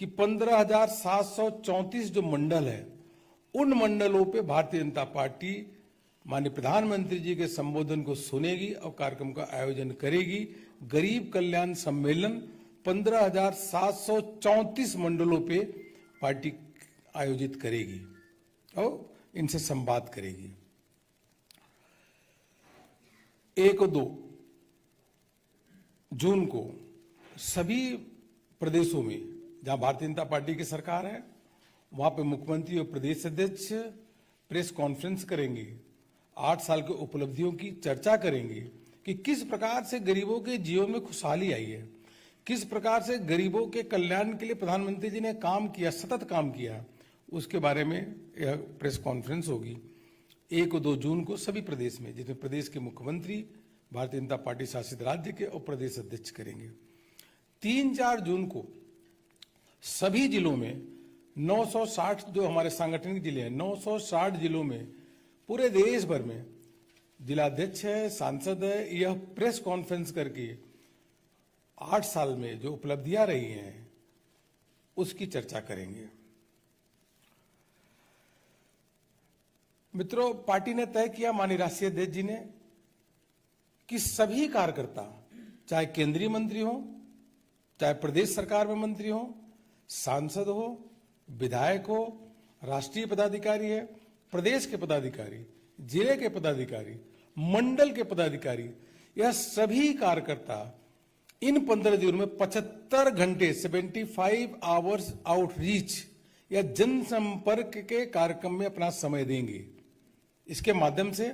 कि 15,734 जो मंडल है, उन मंडलों पे भारतीय जनता पार्टी माननीय प्रधानमंत्री जी के संबोधन को सुनेगी और कार्यक्रम का आयोजन करेगी। गरीब कल्याण सम्मेलन 15,734 मंडलों पे पार्टी आयोजित करेगी और इनसे संवाद करेगी। 1 और 2 जून को सभी प्रदेशों में जहां भारतीय जनता पार्टी की सरकार है, वहां पे मुख्यमंत्री और प्रदेश अध्यक्ष प्रेस कॉन्फ्रेंस करेंगे, 8 साल की उपलब्धियों की चर्चा करेंगे कि किस प्रकार से गरीबों के जीवन में खुशहाली आई है, किस प्रकार से गरीबों के कल्याण के लिए प्रधानमंत्री जी ने काम किया, सतत काम किया, उसके बारे में यह प्रेस कॉन्फ्रेंस होगी। 1 और 2 जून को सभी प्रदेश में, जिसमें प्रदेश के मुख्यमंत्री, भारतीय जनता पार्टी शासित राज्य के और प्रदेश अध्यक्ष करेंगे। 3-4 जून को सभी जिलों में 960 जो हमारे सांगठनिक जिले हैं, 960 जिलों में पूरे देश भर में जिलाध्यक्ष है, सांसद है, यह प्रेस कॉन्फ्रेंस करके 8 साल में जो उपलब्धियां रही हैं उसकी चर्चा करेंगे। मित्रों, पार्टी ने तय किया, माननीय राष्ट्रीय अध्यक्ष जी ने, कि सभी कार्यकर्ता, चाहे केंद्रीय मंत्री हो, चाहे प्रदेश सरकार में मंत्री हो, सांसद हो, विधायक हो, राष्ट्रीय पदाधिकारी है, प्रदेश के पदाधिकारी, जिले के पदाधिकारी, मंडल के पदाधिकारी, यह सभी कार्यकर्ता इन 15 दिनों में 75 घंटे 75 आवर्स आउटरीच या जनसंपर्क के कार्यक्रम में अपना समय देंगे। इसके माध्यम से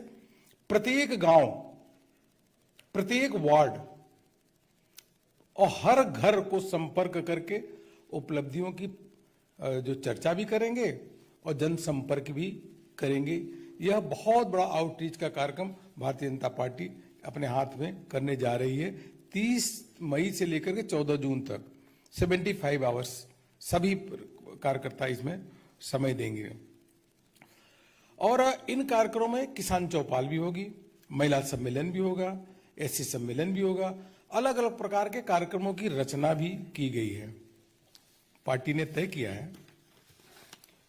प्रत्येक गांव, प्रत्येक वार्ड और हर घर को संपर्क करके उपलब्धियों की जो चर्चा भी करेंगे और जनसंपर्क भी करेंगे। यह बहुत बड़ा आउटरीच का कार्यक्रम भारतीय जनता पार्टी अपने हाथ में करने जा रही है। 30 मई से लेकर के 14 जून तक 75 आवर्स सभी कार्यकर्ता इसमें समय देंगे। और इन कार्यक्रमों में किसान चौपाल भी होगी, महिला सम्मेलन भी होगा, एससी सम्मेलन भी होगा, अलग अलग प्रकार के कार्यक्रमों की रचना भी की गई है। पार्टी ने तय किया है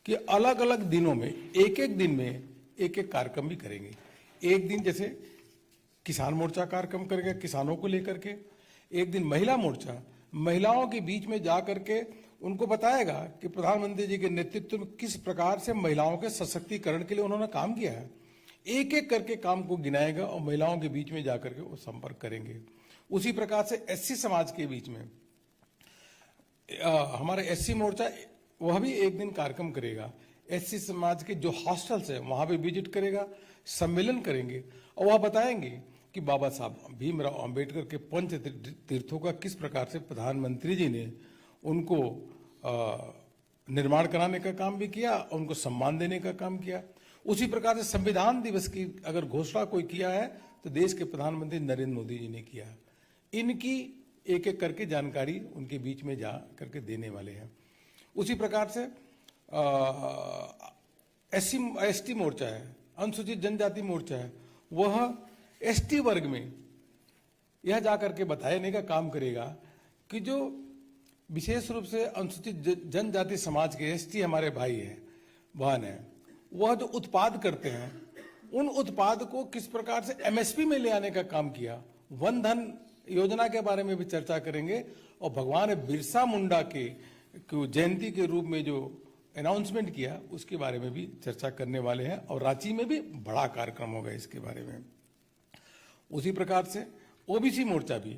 कि अलग अलग दिनों में, एक एक दिन में एक एक कार्यक्रम भी करेंगे। एक दिन जैसे किसान मोर्चा कार्यक्रम करेगा किसानों को लेकर के, एक दिन महिला मोर्चा महिलाओं के बीच में जाकर के उनको बताएगा कि प्रधानमंत्री जी के नेतृत्व में किस प्रकार से महिलाओं के सशक्तिकरण के लिए उन्होंने काम किया है। एक एक करके काम को गिनाएगा और महिलाओं के बीच में जाकर के वो संपर्क करेंगे। उसी प्रकार से एससी समाज के बीच में हमारा एससी मोर्चा वह भी एक दिन कार्यक्रम करेगा। एससी समाज के जो हॉस्टल्स है वहां भी विजिट करेगा, सम्मेलन करेंगे और वह बताएंगे कि बाबा साहब भीमराव अंबेडकर के पंच तीर्थों का किस प्रकार से प्रधानमंत्री जी ने उनको निर्माण कराने का काम भी किया, उनको सम्मान देने का काम किया। उसी प्रकार से संविधान दिवस की अगर घोषणा कोई किया है तो देश के प्रधानमंत्री नरेंद्र मोदी जी ने किया। इनकी एक एक करके जानकारी उनके बीच में जा करके देने वाले हैं। उसी प्रकार से एसटी मोर्चा है, अनुसूचित जनजाति मोर्चा है, वह एसटी वर्ग में यह जाकर के बताने का काम करेगा कि जो विशेष रूप से अनुसूचित जनजाति समाज के एसटी हमारे भाई हैं, बहन हैं, वह जो उत्पाद करते हैं उन उत्पाद को किस प्रकार से एमएसपी में ले आने का काम किया। वन धन योजना के बारे में भी चर्चा करेंगे और भगवान बिरसा मुंडा के जयंती के रूप में जो अनाउंसमेंट किया उसके बारे में भी चर्चा करने वाले हैं और रांची में भी बड़ा कार्यक्रम होगा इसके बारे में। उसी प्रकार से ओबीसी मोर्चा भी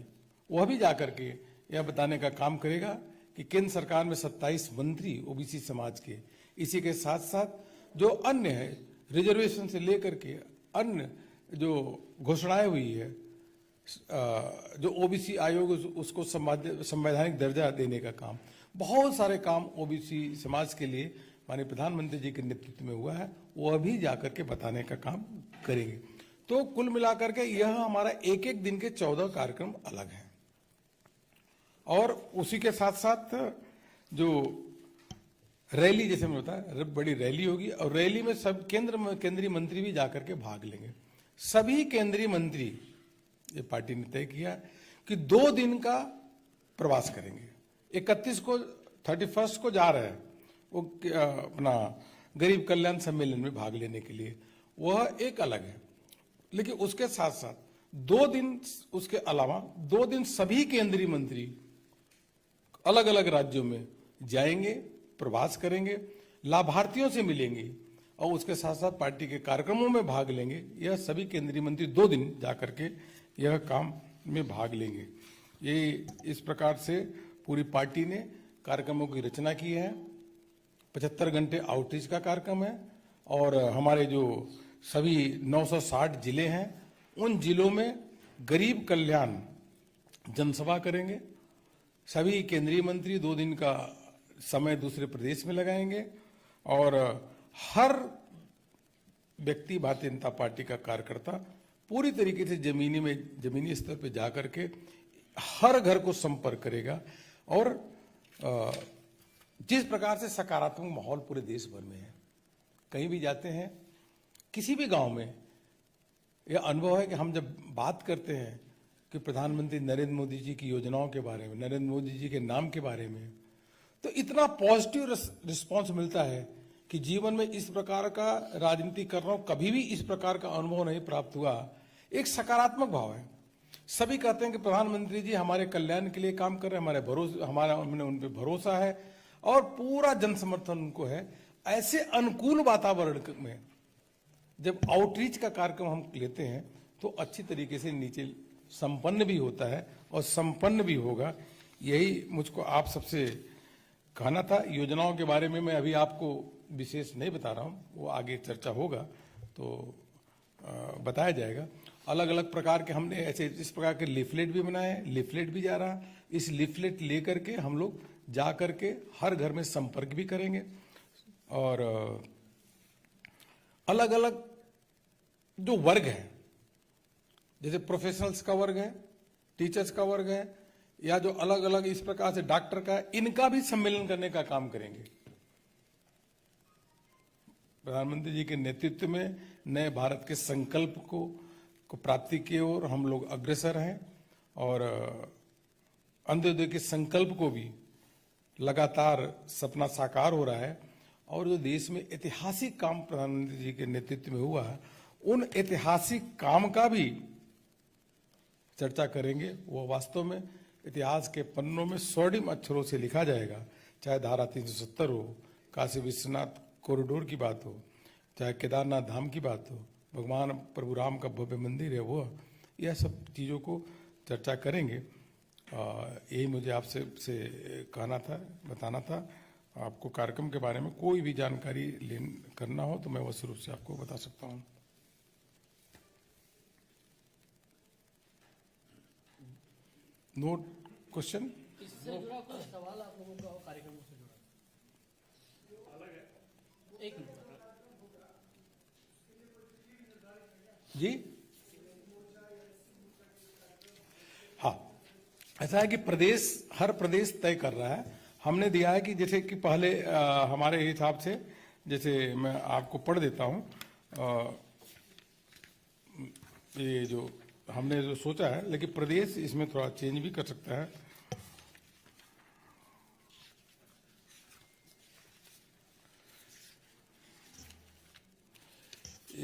वह भी जाकर के यह बताने का काम करेगा कि केंद्र सरकार में 27 मंत्री ओबीसी समाज के, इसी के साथ साथ जो अन्य है रिजर्वेशन से लेकर के अन्य जो घोषणाएं हुई है, जो ओबीसी आयोग उसको संवैधानिक दर्जा देने का काम, बहुत सारे काम ओबीसी समाज के लिए माननीय प्रधानमंत्री जी के नेतृत्व में हुआ है, वह भी जाकर के बताने का काम करेंगे। तो कुल मिलाकर के यह हमारा एक एक दिन के 14 कार्यक्रम अलग हैं। और उसी के साथ साथ जो रैली, जैसे मैं बताया, बड़ी रैली होगी और रैली में सब केंद्रीय मंत्री भी जाकर के भाग लेंगे। सभी केंद्रीय मंत्री, ये पार्टी ने तय किया कि 2 दिन का प्रवास करेंगे। 31 को 31 को जा रहे हैं वो अपना गरीब कल्याण सम्मेलन में भाग लेने के लिए, वह एक अलग है। लेकिन उसके साथ साथ 2 दिन, उसके अलावा 2 दिन सभी केंद्रीय मंत्री अलग अलग राज्यों में जाएंगे, प्रवास करेंगे, लाभार्थियों से मिलेंगे और उसके साथ साथ पार्टी के कार्यक्रमों में भाग लेंगे। यह सभी केंद्रीय मंत्री 2 दिन जाकर के यह काम में भाग लेंगे। ये इस प्रकार से पूरी पार्टी ने कार्यक्रमों की रचना की है। 75 घंटे आउटरीच का कार्यक्रम है और हमारे जो सभी 960 जिले हैं उन जिलों में गरीब कल्याण जनसभा करेंगे। सभी केंद्रीय मंत्री 2 दिन का समय दूसरे प्रदेश में लगाएंगे और हर व्यक्ति, भारतीय जनता पार्टी का कार्यकर्ता पूरी तरीके से जमीनी स्तर पर जाकर के हर घर को संपर्क करेगा और जिस प्रकार से सकारात्मक माहौल पूरे देश भर में है, कहीं भी जाते हैं, किसी भी गांव में यह अनुभव है कि हम जब बात करते हैं कि प्रधानमंत्री नरेंद्र मोदी जी की योजनाओं के बारे में, नरेंद्र मोदी जी के नाम के बारे में, तो इतना पॉजिटिव रिस्पांस मिलता है कि जीवन में इस प्रकार का राजनीति कर रहा हूं, कभी भी इस प्रकार का अनुभव नहीं प्राप्त हुआ। एक सकारात्मक भाव है। सभी कहते हैं कि प्रधानमंत्री जी हमारे कल्याण के लिए काम कर रहे हैं, हमने उन पर भरोसा है और पूरा जन समर्थन उनको है। ऐसे अनुकूल वातावरण में जब आउटरीच का कार्यक्रम हम लेते हैं तो अच्छी तरीके से नीचे संपन्न भी होता है और संपन्न भी होगा। यही मुझको आप सबसे कहना था। योजनाओं के बारे में मैं अभी आपको विशेष नहीं बता रहा हूँ, वो आगे चर्चा होगा तो बताया जाएगा। अलग अलग प्रकार के हमने ऐसे इस प्रकार के लीफलेट भी बनाए हैं, लीफलेट भी जा रहा है। इस लीफलेट लेकर के हम लोग जा करके हर घर में संपर्क भी करेंगे और अलग अलग जो वर्ग है, जैसे प्रोफेशनल्स का वर्ग है, टीचर्स का वर्ग है, या जो अलग अलग इस प्रकार से डॉक्टर का है, इनका भी सम्मेलन करने का काम करेंगे। प्रधानमंत्री जी के नेतृत्व में नए भारत के संकल्प को प्राप्ति की ओर हम लोग अग्रसर हैं और अंत्योदय के संकल्प को भी लगातार सपना साकार हो रहा है। और जो देश में ऐतिहासिक काम प्रधानमंत्री जी के नेतृत्व में हुआ है, उन ऐतिहासिक काम का भी चर्चा करेंगे। वो वास्तव में इतिहास के पन्नों में स्वर्णिम अक्षरों से लिखा जाएगा। चाहे धारा 370 हो, काशी विश्वनाथ कॉरिडोर की बात हो, चाहे केदारनाथ धाम की बात हो, भगवान प्रभु राम का भव्य मंदिर है वो, यह सब चीज़ों को चर्चा करेंगे। यही मुझे आपसे कहना था, बताना था। आपको कार्यक्रम के बारे में कोई भी जानकारी करना हो तो मैं वैसे रूप से आपको बता सकता हूँ। नोट क्वेश्चन इससे जुड़ा कोई सवाल आप लोगों का कार्यक्रमों से जुड़ा अलग है? एक मिनट जी। हाँ, ऐसा है कि हर प्रदेश तय कर रहा है। हमने दिया है कि जैसे कि पहले हमारे हिसाब से, जैसे मैं आपको पढ़ देता हूँ, ये जो हमने जो सोचा है, लेकिन प्रदेश इसमें थोड़ा चेंज भी कर सकता है।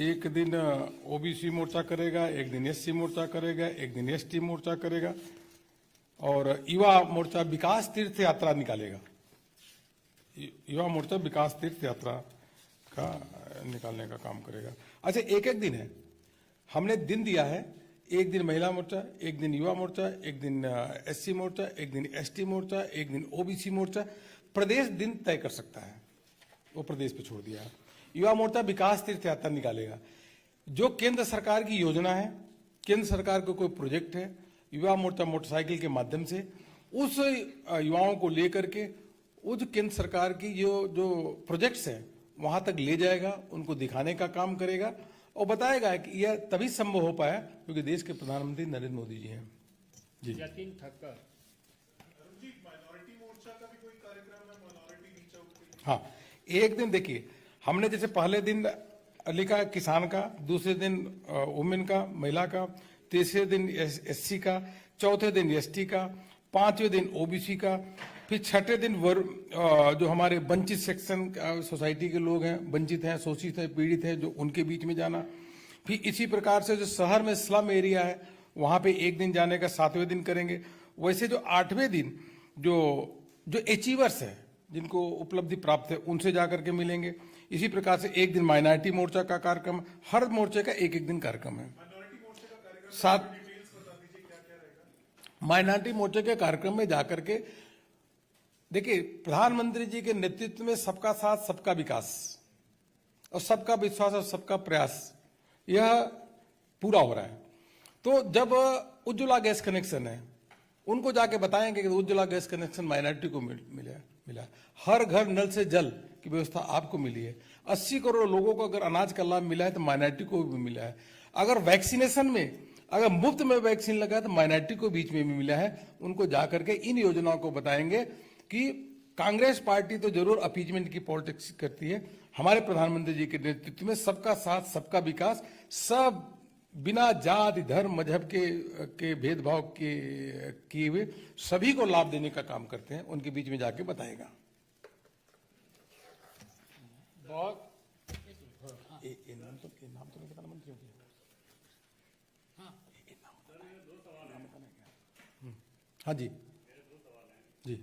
एक दिन ओबीसी मोर्चा करेगा, एक दिन एससी मोर्चा करेगा, एक दिन एसटी मोर्चा करेगा और युवा मोर्चा विकास तीर्थ यात्रा निकालेगा। युवा मोर्चा विकास तीर्थ यात्रा का निकालने का काम करेगा। अच्छा, एक एक दिन है, हमने दिन दिया है। एक दिन महिला मोर्चा, एक दिन युवा मोर्चा, एक दिन एससी मोर्चा, एक दिन एसटी मोर्चा, एक दिन ओबीसी मोर्चा। प्रदेश दिन तय कर सकता है, वो प्रदेश पे छोड़ दिया है। युवा मोर्चा विकास तीर्थ यात्रा निकालेगा। जो केंद्र सरकार की योजना है, केंद्र सरकार का कोई प्रोजेक्ट है, युवा मोर्चा मोटरसाइकिल के माध्यम से उस युवाओं को लेकर के उस केंद्र सरकार की जो प्रोजेक्ट्स हैं वहां तक ले जाएगा, उनको दिखाने का काम करेगा और बताएगा कि यह तभी संभव हो पाया क्योंकि देश के प्रधानमंत्री नरेंद्र मोदी जी हैं। जी। यतीन ठक्कर। हाँ, एक दिन देखिए, हमने जैसे पहले दिन लिखा किसान का, दूसरे दिन वुमेन का, महिला का, तीसरे दिन एससी का, चौथे दिन एसटी का, पांचवें दिन ओबीसी का, फिर छठे दिन जो हमारे वंचित सेक्शन सोसाइटी के लोग हैं, वंचित हैं, शोषित हैं, पीड़ित हैं, जो उनके बीच में जाना। फिर इसी प्रकार से जो शहर में स्लम एरिया है वहां पे एक दिन जाने का 7वें दिन करेंगे। वैसे जो 8वें दिन जो अचीवर्स है, जिनको उपलब्धि प्राप्त है, उनसे जाकर के मिलेंगे। इसी प्रकार से एक दिन माइनॉरिटी मोर्चा का कार्यक्रम, हर मोर्चे का एक एक दिन कार्यक्रम है। साथ माइनॉरिटी मोर्चे के कार्यक्रम में जाकर के देखिए, प्रधानमंत्री जी के नेतृत्व में सबका साथ सबका विकास और सबका विश्वास और सबका प्रयास यह पूरा हो रहा है। तो जब उज्ज्वला गैस कनेक्शन है, उनको जाके बताएंगे कि उज्ज्वला गैस कनेक्शन माइनॉरिटी को मिला। हर घर नल से जल की व्यवस्था आपको मिली है। 80 करोड़ लोगों को अगर अनाज का लाभ मिला है तो माइनॉरिटी को भी मिला है। अगर वैक्सीनेशन में अगर मुफ्त में वैक्सीन लगा है तो माइनॉरिटी को बीच में भी मिला है। उनको जाकर के इन योजनाओं को बताएंगे कि कांग्रेस पार्टी तो जरूर अपीजमेंट की पॉलिटिक्स करती है, हमारे प्रधानमंत्री जी के नेतृत्व में सबका साथ सबका विकास, सब बिना जाति धर्म मजहब के भेदभाव के किए हुए सभी को लाभ देने का काम करते हैं। उनके बीच में जाके बताएगा। बहुत नाम तो नहीं पता मंत्रियों के। हाँ जी जी।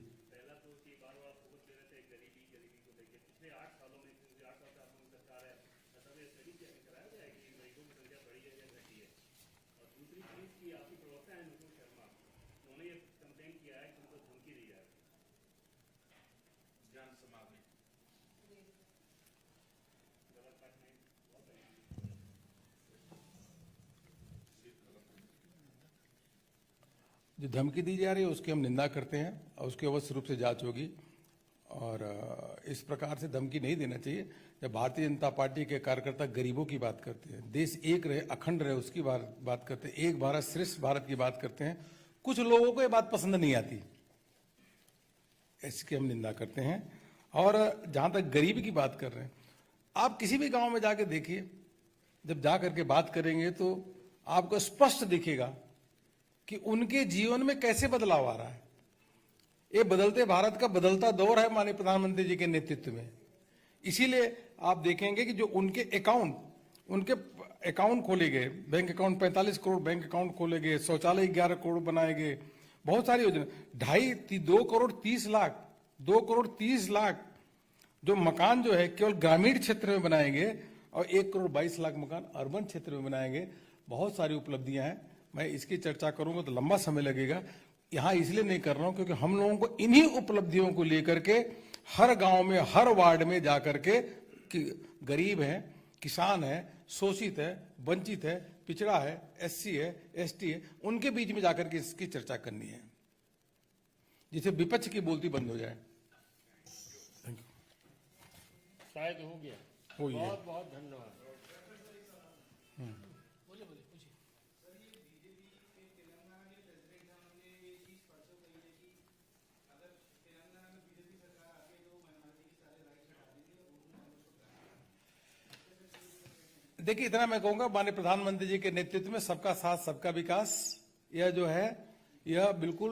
जो धमकी दी जा रही है उसकी हम निंदा करते हैं और उसकी अवश्य रूप से जांच होगी। और इस प्रकार से धमकी नहीं देना चाहिए। जब भारतीय जनता पार्टी के कार्यकर्ता गरीबों की बात करते हैं, देश एक रहे अखंड रहे उसकी बात करते हैं, एक भारत श्रेष्ठ भारत की बात करते हैं, कुछ लोगों को ये बात पसंद नहीं आती, इसकी हम निंदा करते हैं। और जहां तक गरीबी की बात कर रहे हैं, आप किसी भी गांव में जाके देखिए, जब जाकर के बात करेंगे तो आपको स्पष्ट दिखेगा कि उनके जीवन में कैसे बदलाव आ रहा है। ये बदलते भारत का बदलता दौर है माननीय प्रधानमंत्री जी के नेतृत्व में। इसीलिए आप देखेंगे कि जो उनके अकाउंट खोले गए, bank account 45 crore bank account खोले गए, शौचालय 11 करोड़ बनाए गए, बहुत सारी योजना, 2 करोड़ 30 लाख जो मकान जो है केवल ग्रामीण क्षेत्र में बनाए गए और 1 करोड़ 22 लाख मकान अर्बन क्षेत्र में बनाए गए। बहुत सारी उपलब्धियां हैं। मैं इसकी चर्चा करूंगा तो लंबा समय लगेगा, यहां इसलिए नहीं कर रहा हूं क्योंकि हम लोगों को इन्हीं उपलब्धियों को लेकर के हर गांव में हर वार्ड में जाकर के गरीब है, किसान है, शोषित है, वंचित है, पिछड़ा है, एससी है, एसटी है, उनके बीच में जाकर के इसकी चर्चा करनी है, जिसे विपक्ष की बोलती बंद हो जाए। Thank you. शायद हो गया। बहुत बहुत धन्यवाद। देखिए, इतना मैं कहूंगा, माननीय प्रधानमंत्री जी के नेतृत्व में सबका साथ सबका विकास, यह जो है यह बिल्कुल